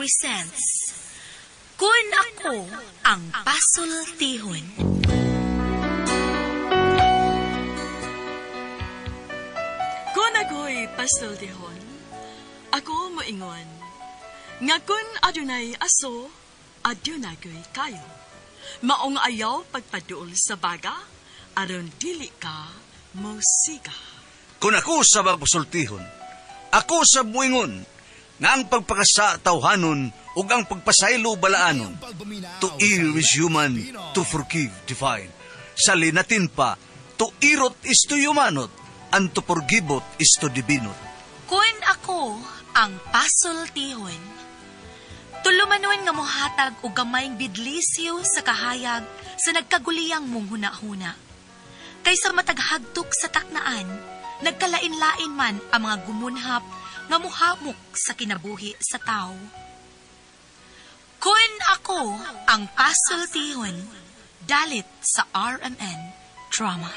presents Kun Ako Ang Pasultihon. Kun ako'y pasultihon, ako moingon, nga kun adunay aso, adunagoy kayo. Maong ayaw pagpaduol sa baga, aron dili ka musiga. Kung ako sa pasultihon, ako sa buingon, nga ang pagpakasa tawhanon ug ang pagpasaylo balaanon. To err is human, to forgive divine. Sa linatin pa, to irot is to humanot, and to forgivot is to divinot. Kun ako ang pasultihon, tulumanon nga mohatag og gamayng bidlisyo sa kahayag sa nagkaguliyang mong huna-huna. Kaysa mataghagtok sa taknaan, nagkalain-lain man ang mga gumunhap nga muhamok sa kinabuhi sa tao. Kun ako ang pasultihon, dalit sa RMN Drama.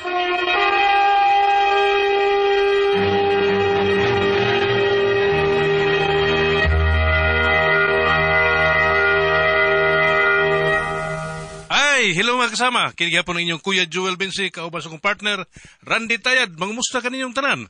Hello mga kasama. Kinigapon ng inyong Kuya Joel Bensi, kauban sa kong partner, Randy Tayad. Mangumusta ka ninyong tanan.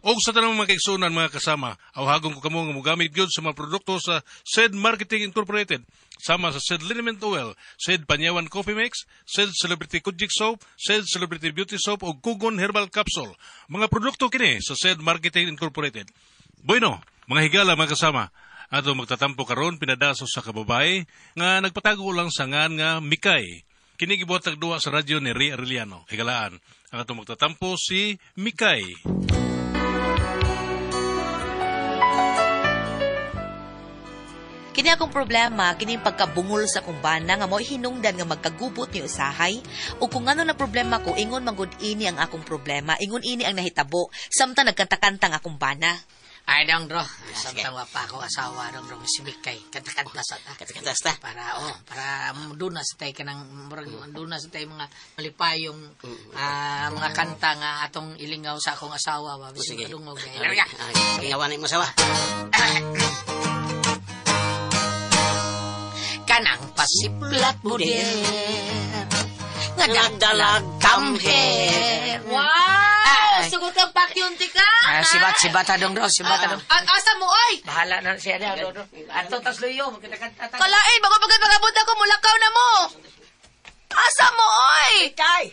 O sa tanang mga kaigsunan mga kasama, awhagong ko kamo nga mogamit gyud sa mga produkto sa SED Marketing Incorporated. Sama sa SED Liniment Oil, SED Panyawan Coffee Mix, SED Celebrity Kujik Soap, SED Celebrity Beauty Soap o Kugon Herbal Capsule. Mga produkto kini sa SED Marketing Incorporated. Bueno, mga higala mga kasama, ato magtatampo karon pinadaso sa kababay nga nagpatago lang sa ngan nga Mikay. Kini gibuhat tagduwa sa radyo ni Ray Arellano. Higalaan, ang ato magtatampo si Mikay. Kini akong problema, kini pagkabungol sa kumbana nga mo hinungdan nga magkagubot ni usahay o kung ano na problema ko, ingon manggod ini ang akong problema, ingon ini ang nahitabo, samtang nagkanta-kanta ang akong bana. Ay, dong, bro. Samtang wapa ako asawa, dong, bro. Si Mikay. Kanta-kanta sa ta. Kanta-kanta sa ta. Para dunas tayo ka ng, dunas tayo mga malipayong mga kanta nga atong ilingaw sa akong asawa. Sige. Kadungog. Ingawanin mo asawa. Kanang pasiplat mo din. Nga nagdalag tamher. Wow! Sugot kang pakyunti ka! Sibat dong, bro. Sibat dong. Asa mo, oy! Bahala na siya na, bro. Ato tas luyo. Kalain, bago pagkakabot ako, mulakaw na mo! Asa mo, oy! Kay!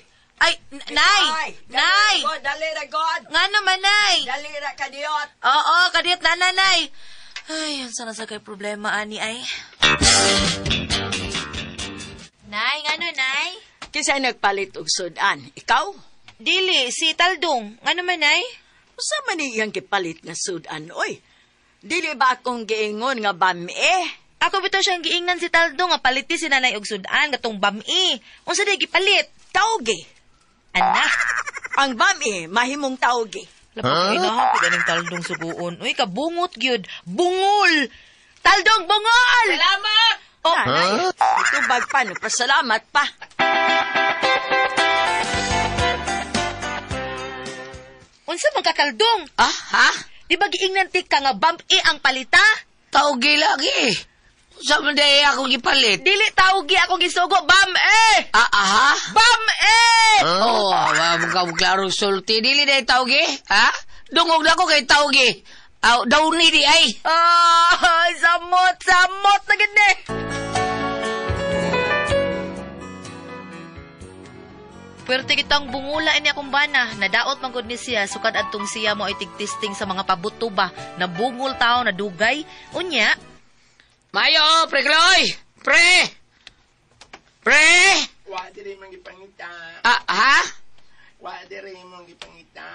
Ay, Nay! Nay! Dali ra God! Nga naman, Nay! Dali ra kadiot! Oo, kadiyot na, Nay! Ay, yan sana sa kay problema, ani, ay. Nay, ngano, Nay? Kisay nagpalit og sudan. Ikaw? Dili, si Taldong. Nga naman, Nay? Usa man iyang kipalit nga sudan, oy? Dili ba akong giingon nga bami Ako bito siyang giingnan si Taldong nga paliti si Nanay og sudan, gatong bami. Unsa di gipalit? Tawge. Anak. Ang bami, mahimong tawge. Lapag inahaw ko ganing Taldong suguon. Uy, kabungot gyud. Bungol! Taldong, bungol! Salamat! Oh, Ito bag pa, pasalamat pa. unsa man ka Taldong? Ha? Di ba giingnan ti ka nga bami ang palita? Taugi lagi. Sa manday ako gipalit. Dili tawgi ako gisugo, bami! Ha? Bami! Oh, wag klaro sulti. Dili day taugi? Ha? Dungog na ko kay taugi. Daw ni di ay. Samot na gini. Pwerte kitang bungula ini akong bana. Nadaot man gud ni siya, sukad adtong siya mo ay tigtisting sa mga pabuto ba. Nabungol tao, nadugay. Unya. Mayo, pre Gloy! Pre! Wa diri man gipangita. Ha? Wa diri man gipangita.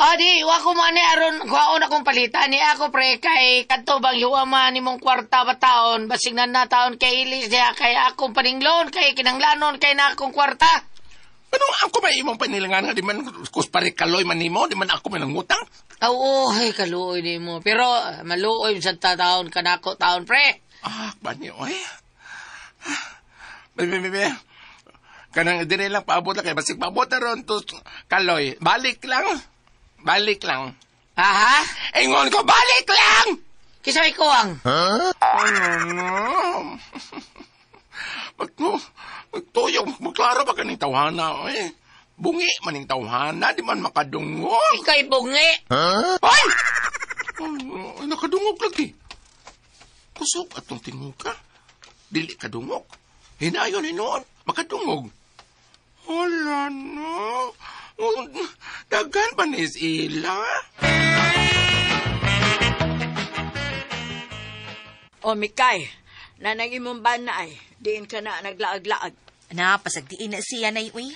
Di, wa ko man aron kuhaon akong palitan ni ako pre kay kadto bang yuwa man nimong kwarta ba taon basig na taon kay ilis diha kay akong paninglon kay kinanglanon kay na akong kwarta. Ano ako may imong panilangan nga di man kuspare kaloy man nimo, di man ako manangutang. Oo, kaluoy nimo. Pero maluoy sa taon kanako taon pre. Banyo oy. Bebe. Kanang dire lang paabot lang kay basig paabot na ron to kaloy. Balik lang. Aha? Ingon ko balik lang. Kisa may kuwang. Ano? Magtuyo, magklaro ba kaning tawhana? Eh, bungi maning tawhana, di man makadungog. Ika'y bungi. Ay! Ay, nakadungog lagi. Kusok atong tinguka. Dili kadungog. Hinayon hinoon, makadungog. Wala no. Dagan pa ni ila. O, Mikay, nanang imong banay, diin ka na naglaag-laag. Na, pasagdiin na siya na uy.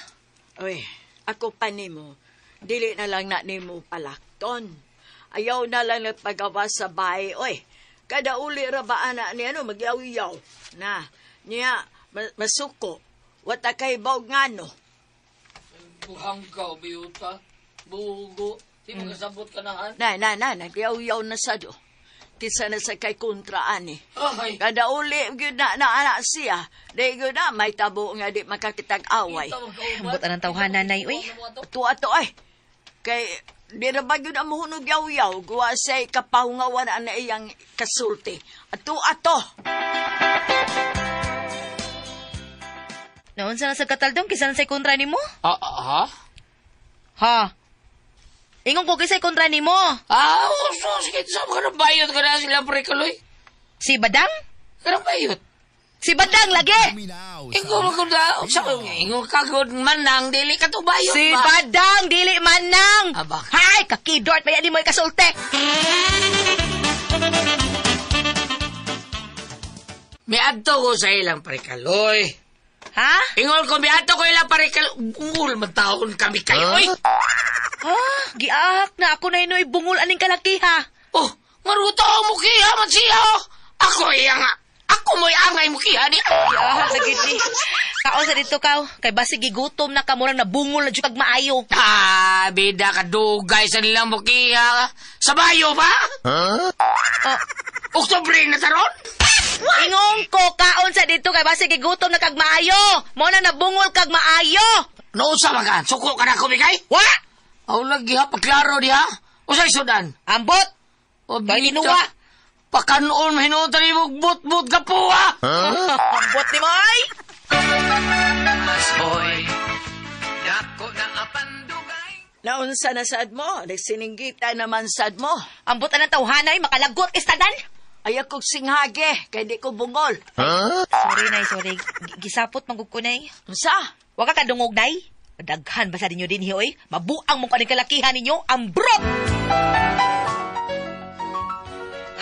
Uy, ako pa nimo, dili na lang na nimo palakton. Ayaw na lang nagpagawa sa bahay, oy. Kada uli ra ba anak ni ano, magyaw-yaw. Na, niya, masuko. Wata kay bawg ngano. Buhang ka, biyuta. Bugo. Di mo kasabot ka na, han? Na, nagyaw-yaw na sa do. Kisa na sa kay kontraan eh. Ay, Kada uli, yun na anak siya. Di yun na, may tabo nga di makakitag-away. Ambot anang tawhanan na uy. Ato ay. Kay, di na ba yun ang muhunog yaw-yaw? Guwa siya'y kapahungawan na iyang kasulti. Ato. Naon sa nasa kataldong, kisa na sa kontra ni mo? ha? Ha? Ingon ko kisa'y kontra ni mo. Sus, kahit saan ka na bayot ka na sila, prekaloy. Si Badang? Ka na bayot. Si Badang lagi! Ingon ko na, ingon kagod man nang dili ka to bayot Si ba? Badang, dili manang! Aba. Hay, kakidort, maya di mo ikasultek! May adto ko sa ilang prekaloy. Ha? Ingon ko, may adto ko ilang prekaloy. Bungul, matahon kami kayo, oy. Ha? Giahak na ako na inoy bungol aning kalakiha. Oh, maruto mo kiha man siya. Ako mo'y angay mo kiha niya. Giahak na gid ni. Kaon sa dito kaw, kay basig gigutom na ka murang nabungol na jud kag maayo. Bida ka dugay sa nilang mo kiha. Sa bayo ba? Oktubre na taron? Ingon ko kaon sa dito kay basig gigutom na kag maayo. Mo na nabungol kag maayo. Nausa magan, suko ka na kumikay? Wa? Aw lagi ha, paklaro diha. Usay sudan. Ambot. O Kay bita. ginuwa. Pakanoon mahinutan ni mo but ka po ha. Ambot ni mo ay. Naunsa na sad mo? Nagsininggita naman sad mo. Ambot anang tawhanay makalagot istadan. Ay akong singhage, kay di ko bungol. Sorry nay, sorry. Gisapot magug ko nay. Unsa? Wa ka kadungog nay. Daghan ba sa ninyo din hiyoy? Mabuang mo kaning kalakihan ninyo, ambrot!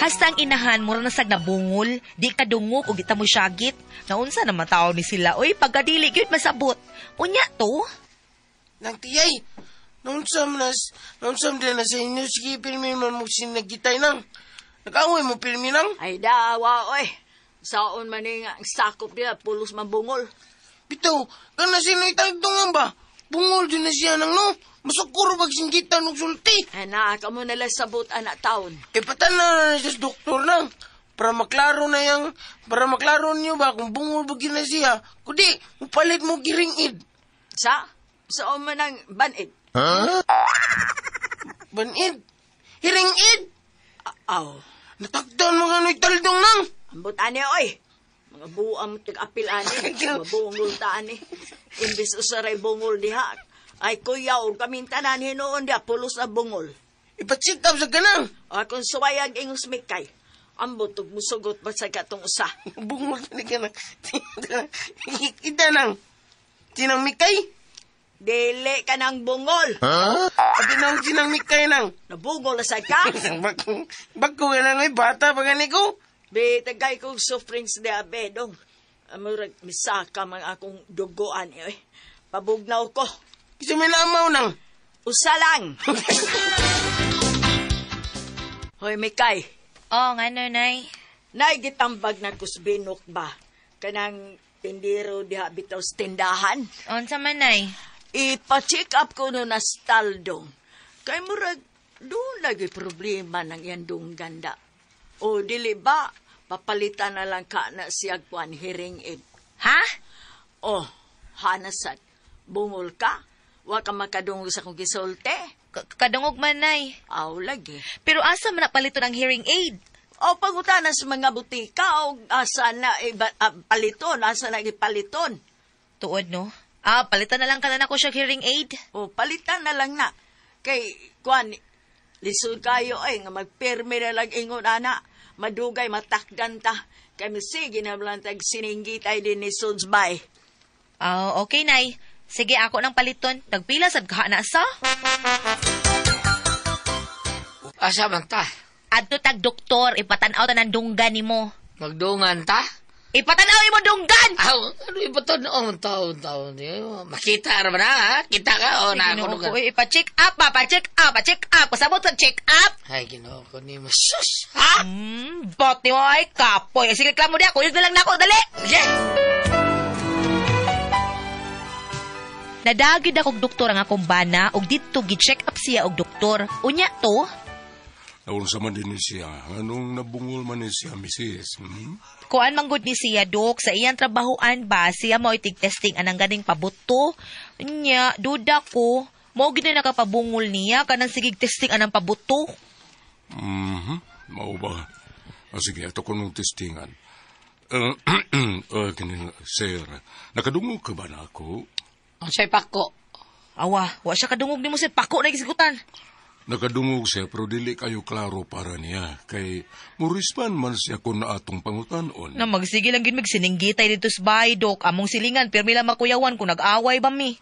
Hasta ang inahan, mura nasag na bungol, di kadungog o gita mo syagit. Naunsa naman tao ni sila, oy, pagkadili yun masabot. Unya to? Nang tiyay, naunsam din na sa inyo, sige, pilmin man mo sinagitay nang. Nag-away mo pilmin nang. Ay dawa, oy. Saon man nga ang sakop niya, pulos mabungol. Bitaw, kana sino itagtungan ba? Bungol din na siya nang no. Masukuro pag singgitan ng sulti. Ay na, kamo nalang sabot anak taon. Patan na sa doktor nang. Para maklaro niyo ba kung bungol ba na siya. Kundi, upalit mo giringid. Sa man ang banid. Banid? Hiringid? Aw. Natagdan mga ano'y taldong nang. Ambot ani, oy. Mga buang tig-apil ani. Mabungol ta ani. Imbis usaray bungol diha. Ay kuyaw, kaming tanan hinoon diha, pulos na bungol. Ipatsik up sa ganang. Akong suwayag ingos mikay. Ambot ug musugot ba sa katong usa. Bungol na ganang. Ida nang. Sinang mikay? Dili ka ng bungol. Abi nang sinang mikay nang. Nabungol na sa ka. Bagko ka nang ay bata pa gani ko. Bitagay kong sufferings de abedong. Amurag misaka man akong dugoan eh. Pabugnaw ko. Isa may namaw nang. Usa lang. Hoy, Mikay. Oh, nga no, nay. Naigitambag na kusbinok ba? Kanang tindiro diha bitaw sa tindahan. Unsa man, nay? Ipa-check up ko no na staldong. Kay murag, doon lagi problema ng yandong ganda. O dili ba, papalitan na lang ka na siya kwan hearing aid. Ha? Oh, hanasat. Bungol ka? Wa ka makadungog sa kong gisolte? Kadungog man, nay. Aw, lagi. Pero asa man napalito ng hearing aid? O pangutana sa mga butika o asa na paliton, asa na ipaliton. Tuod, no? Palitan na lang ka na ko siya hearing aid. O palitan na lang na. Kay, kuan, lisod kayo ay nga magpermi na lang ingon ana. Madugay, matakdan ta. Kami sige na lang tag sininggi tayo din ni Sudsbay. Okay, Nay. Sige, ako ng paliton. Nagpila sad ka na sa? Asa man ta? Adto tag doktor, ipatanaw ta ng dunggan nimo. Magdungan ta? Ipatanaw imo dunggan! Ano iba to noong taon? Makita ra ba na, ha? Kita ka o na ako Ginoo ko, ipa-check up, pa-check up. Pasabot sa check up. Ay, ginoo ko ni Sus! Ha? Bot ni mo ay kapoy. Sige, reklamo di ako. Yun na lang na ako, dali! Yeah! Nadagid akong doktor ang akong bana og dito gi-check up siya og doktor. Unya to, Naunsa man din ni siya. Anong nabungol man ni siya, Mrs. kuan manggod ni siya, Dok. Sa iyang trabahoan ba, siya mo itig-testing anang ganing pabuto. Unya, duda ko. Mao gid na nakapabungol niya kanang sigig testing anang pabuto. Mao ba? Sige, ato ko nung testingan. Sir, nakadungog ka ba na ako? Ang say pako. Awa, wa siya kadungog nimo sa pako na gisigutan. Nakadungog siya pero dili kayo klaro para niya. Kay murispan man siya kung na atong pangutanon. Na magsige lang gid magsininggitay dito sa bahay, Dok. Among silingan pero mila makuyawan kung nag-away ba mi.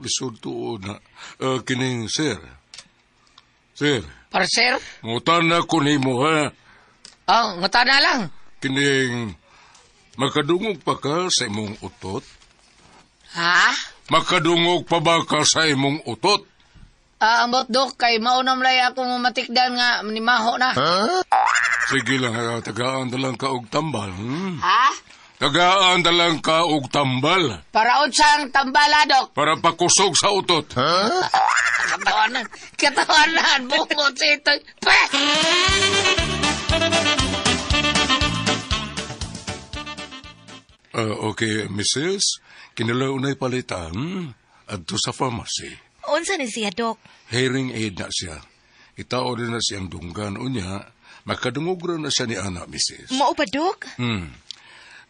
Lisod tuod na. Kining, sir. Sir. Para sir? Ngutan na ko nimo ha. Ngata na lang. Kining, makadungog pa ka sa imong utot? Ha? Makadungog pa ba ka sa imong utot? Ambot, Dok, kay maunam lay ako matikdan nga manimaho na. Sige lang, tagaan dalang ka og tambal. Ha? Tagaan dalang ka og tambal. Para unsang tambala, Dok. Para pakusog sa utot. Katawanan, bungot sa ito. Okay, Mrs. Kinalaunay palitan adto sa pharmacy. Unsa ni siya, Dok? Hearing aid na siya. Itao din na siyang dunggan o niya, makadungog na siya ni Ana, Mrs. Mao pa, Dok?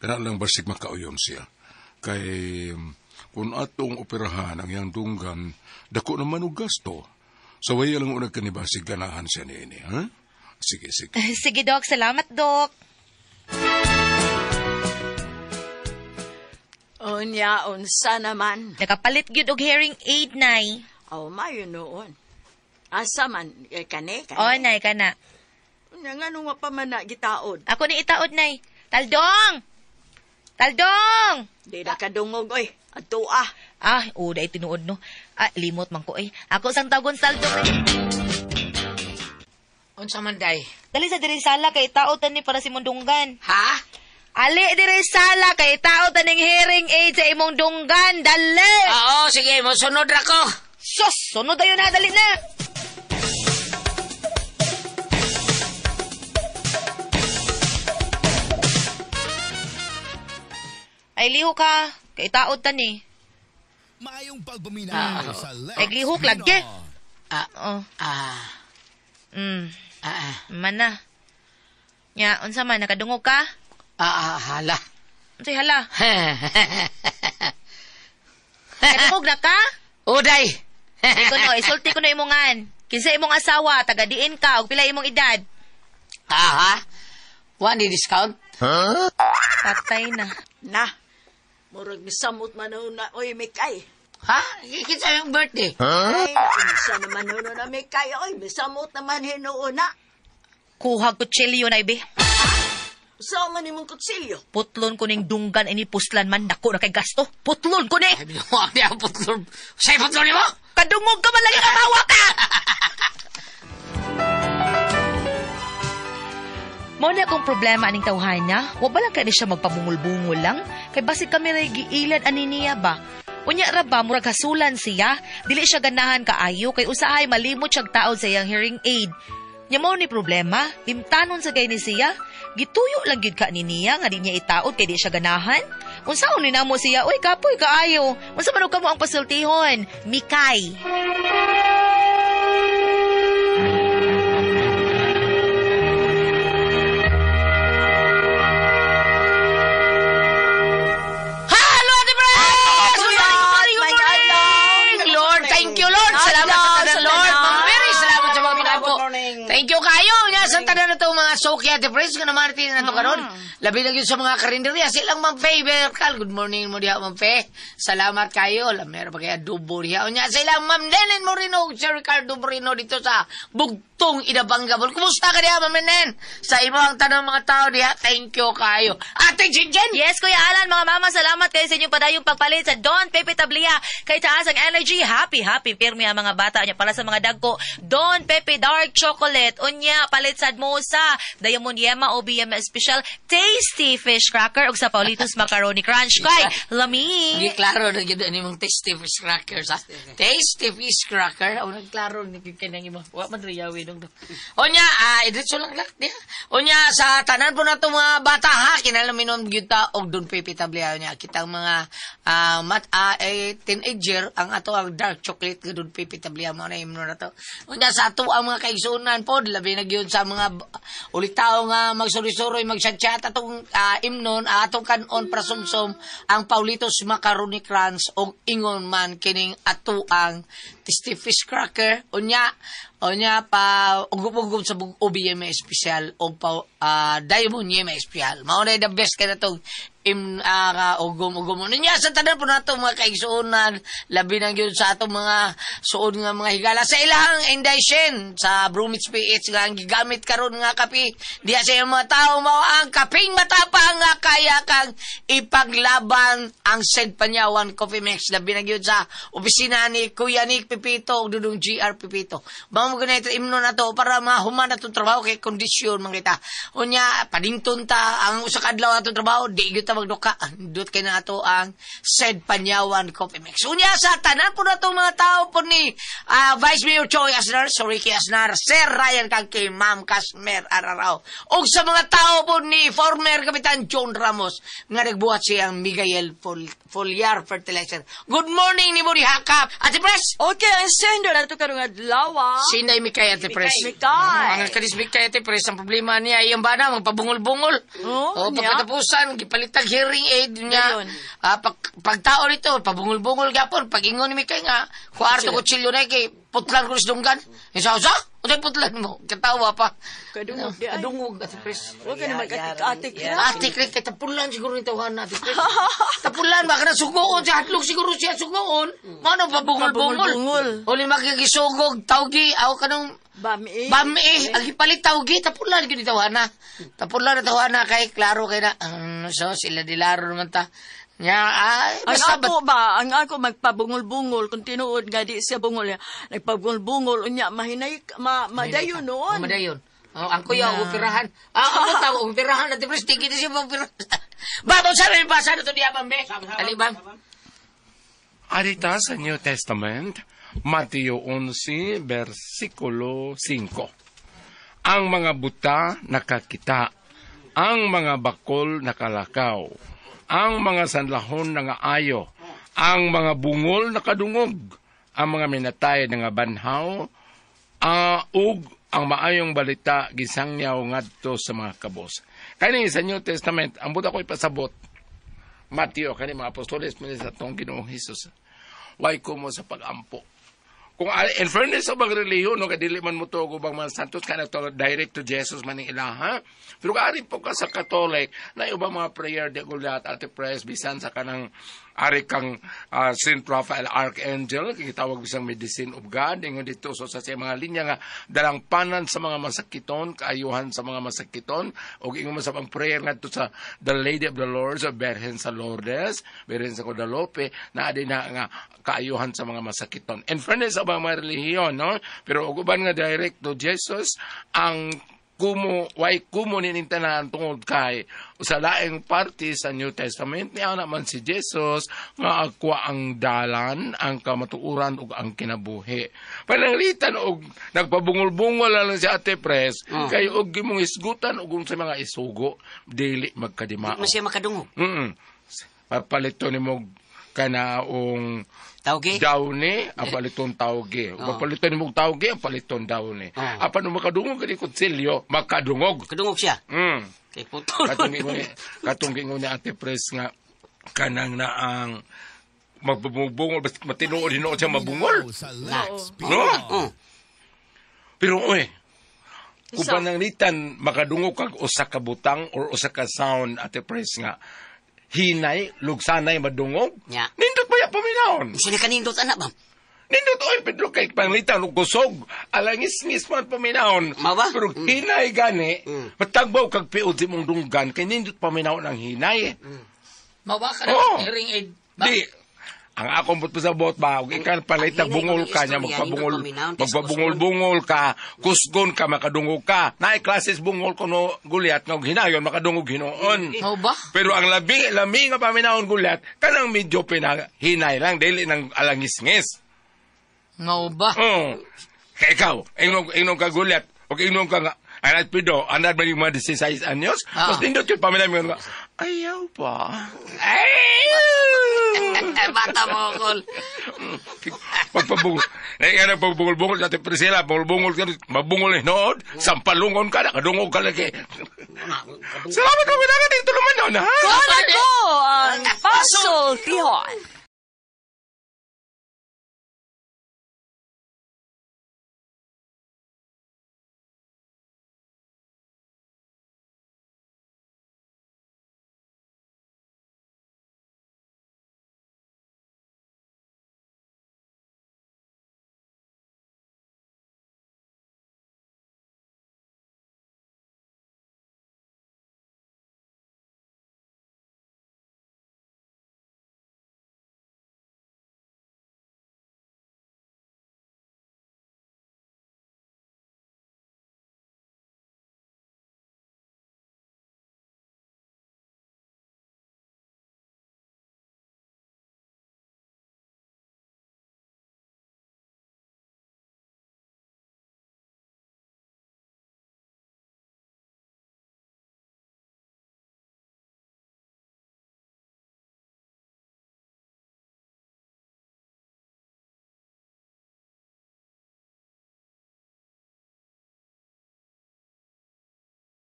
Kana lang basig makauyon siya. Kay, kung atong operahan ang iyang dunggan, dako naman og gasto. So, waya lang unag kanibasig ganahan siya ni ini, ha? Sige, sige. Sige, Dok. Salamat, Dok. Unya, unsa naman. Nakapalit gyud og hearing aid, Nay. Mayo noon. Asa man, kane? Nay, kana. Unya, nga nung mapamana gitaod. Ako ni itaod, Nay. Taldong! Taldong! Di na kadungog, oy. Ato Day tinuod, no. Limot man ko, Ako sang tagon sa Taldong, Unsa man, day? Dali sa diri sala kay itaod ni para si Mundunggan. Ha? Ali diri sala kay itaod ning hearing aid sa imong dunggan. Dali! Oo, sige, mo sunod ra ko. Sus! Sunod tayo na, dali na! Ay, liho ka. Kay taod tan eh. Mayong pagbuminaw sa Ay, lihok lagi. Mana. Nya, unsa man, nakadungog ka? Hala. Unsay hala? Nakadungog na ka? Uday. Isulti ko na imongan. Kinsa imong asawa, taga-diin ka, og pila imong edad? Ha? Wani discount? Patay na. Na. Murag misamot man na, oy, Mikay. Ha? Kinsa yung birthday? Ay, kinsa naman na Mikay, oy, misamot naman hinuuna. Kuha ko chilyo na, ibe. Saan man imong kutsilyo? Putlon ko ning dunggan ini puslan man dako na kay gasto. Putlon ko ni. Ay, binuwag niya ang putlon. Sa'y putlon ni mo? Kadungog ka man lagi kabawa ka! Mo na akong problema aning tawhan niya. Wa ba lang ka ni siya magpabungol-bungol lang? Kay basig kami ray giilan ani niya ba? Unya ra ba murag hasulan siya? Dili siya ganahan kaayo kay usahay malimot siyang taod sa iyang hearing aid. Nya mao ni problema, himtanon sa gay ni siya. Gituyo lang gyud ka ni niya nga di niya itaod kay di siya ganahan. Unsaon ni namo siya? Uy, kapoy kaayo. Unsa man kamo ang pasultihon? Mikay. mga Soki Ate Pres, kung naman natin na ito karon. Labi na yun sa mga karinderya. Silang Ma'am Faye, Berkal. Good morning mo diha, Ma'am Faye. Salamat kayo. Meron pa kaya adobo diha. O niya, silang Ma'am Nenen Moreno, Sir Ricardo Moreno dito sa Bugtong Idabanggabol. Kumusta ka diha, Ma'am Nenen? Sa ibang tanong mga tao diha, thank you kayo. Ate Jinjen! Yes, Kuya Alan, mga mama, salamat kayo sa inyong padayong pagpalit sa Don Pepe Tablia. Kay taas ang energy, happy pirmi ang mga bata niya para sa mga dagko. Don Pepe Dark Chocolate, unya, palit sa Mosa, Diamond Yema, OBM Special, Tasty Fish Cracker, ug sa Paulitos Macaroni Crunch. Kay, lami! Hindi klaro na gano'n yung tasty fish crackers, ha? Tasty fish cracker? O, nagklaro na kinang mo. Wa man riyawi nung. O niya, idritso lang lak niya. O niya, sa tanan po na ito mga bata, ha? Kinalaminom gyuta og Don Pepe Tablia niya. Kitang mga teenager, ang ato ang dark chocolate ga Don Pepe Tablia mo na imno na to. O niya, sa ato ang mga kaigsunan po, labi na gyud sa mga ulitaw nga magsuri-suroy, magsyat-syat atong imnon, atong kanon prasumsum ang Paulitos Macaroni Crunch o ingon man kining ato ang tasty fish cracker. Unya pa ugub-ugub sa OBM special o Diamond Yema special. Mao na the best kada tong ugum-ugum. Niya sa tanan po nato mga kaigsuonan, labi na gyud sa atong mga suod nga mga higala sa ilang indishen sa Bromwich PH nga ang gigamit karon nga kape. Diya sa mga tao mao ang kaping matapang nga kaya kang ipaglaban ang Sed Panyawan Coffee Mix. Labi na gyud sa opisina ni Kuya Nick Pipito ug Dudong GR Pipito. Mao ganito imno na to para mahuman na itong trabaho kay kondisyon man kita. Unya padington ta ang usa ka adlaw atong trabaho di gyud ta magduka. Dut kay na ato ang Sed Panyawan Coffee Mix. Unya sa tanan po na to mga tao po ni Vice Mayor Choi Asnar, Ricky Asnar, Sir Ryan kay Ma'am Casmer Ararao. Ug sa mga tao po ni former Kapitan John Ramos nga nagbuhat siyang Miguel Foliar Fertilizer. Good morning ni Mori Hakap. Ate Pres. Okay, ang sender na ito karong adlaw. Sinay Mikay Ate Pres. Mikay. Ang kanis Mikay Ate Pres, ang problema niya iyang bana magpabungol-bungol. Pagkatapusan gipalitag hearing aid niya. Pagtao nito pabungol-bungol gapon pag ingon ni Mikay nga kwarto kutsilyo na kay putlan ko dunggan. Isa unay putlan mo katawa pa. Kadungog di adungog Ate Pres. Wa ka na mag-atik-atik. Atik kay tapulan siguro ni tawhan Ate Pres. Tapulan ba kana sugoon sa hatlog siguro siya sugoon. Mano pabungol-bungol. Uli magigisugog tawgi aw kanang Bami. Ang ipalit tawgi, tapulan ko ni tawhana. Tapulan na tawhana kay klaro kay na. So, sila dilaro naman ta. Ang ako magpabungol-bungol, kung tinuod nga di siya bungol, nagpabungol-bungol, unya, madayon noon. Madayon. Ang kuya, upirahan. Ako tao, upirahan na, tipres, tigit siya upirahan. Bato, sabi ba, sana ito diya, Bambe? Talibang. Arita sa New Testament, Mateo 11, versikulo 5. Ang mga buta nakakita, ang mga bakol nakalakaw, ang mga sanlahon nangaayo, ang mga bungol nakadungog, ang mga minatay nga banhaw, ug ang maayong balita gisangyaw ngadto sa mga kabos. Kani sa New Testament, ang buta ko ipasabot, Mateo, kani mga apostoles mo sa tong Ginoong Hesus, way ko mo sa pag-ampo. Kung in fairness sa mga reliyon, no, kadili man mo to gubang mga santos, kana to direct to Jesus man ilaha. Pero kaari po ka sa Katolik, na ibang mga prayer de gulat, Ate Pres, bisan sa kanang ari kang Saint Raphael Archangel, kitawag bisang medicine of God, ingon dito so sa mga linya nga dalang panan sa mga masakiton, kaayuhan sa mga masakiton, o ingon mo sa pang prayer nga to sa The Lady of the Lords, o Berhen sa Lourdes, Berhen sa Guadalupe, na adi na nga kaayuhan sa mga masakiton. In fairness sa mga relihiyon, no? Pero uguban nga direct to Jesus, ang kumo ninintanan tungod kay sa laing parte sa New Testament niya naman si Jesus nga agwa ang dalan, ang kamatuuran ug ang kinabuhi. Pananglitan og nagpabungol-bungol lang si Ate Pres kay og gimong isgutan ug sa mga isugo dili magkadima. Di siya makadungog. Papalito nimo kanaong tawgi? Dawne, apaliton tawgi. Papaliton mo tawgi, apaliton dawne. Apan makadungog kani kutsilyo, makadungog. Kadungog siya. Kay putol. Katong gingon ni Ate Pres nga kanang na ang magbubungol, matinuod siya mabungol. No? Pero Kung pananglitan, makadungog kag usa ka butang or usa ka sound at press nga, hinay, lugsanay, madungog, Nya. nindot ba ya paminahon? Sino kanindot anak ba? Nindot oy, Pedro, kay panglitan, kusog, alangis-ngis man paminahon. Maba? Pero hinay gani, matagbaw kag piod si mong dunggan, kay nindot paminahon ang hinay. Mawa ka Oo. na hearing aid ba? Di, ang akong pasabot ba, ug ikan palit Ang hinay bungol kung ka niya, istorya, hindi magpabungol ka, kusgon ka, makadungog ka. Naay klases bungol ko no gulyat, nga hinayon, makadungog hinoon. Mao ba? Pero ang lami nga paminahon gulyat, kanang medyo pinahinay lang, dili ng alangis-ngis. Mao ba? Kaya ikaw, inom ka gulyat, o inom ka nga, anak pido, anak ba yung mga 16 anyos? Tapos nindot yung paminahon nga, ayaw pa. Bata mo, Kol. Pagpabungol. Pagpabungol-bungol sa ating Priscilla, bungol ka, mabungol eh noon, sampalungon ka, nakadungog ka lagi. Salamat kami na ka dito naman noon, ha? Kono ko ang Puzzle Tihon.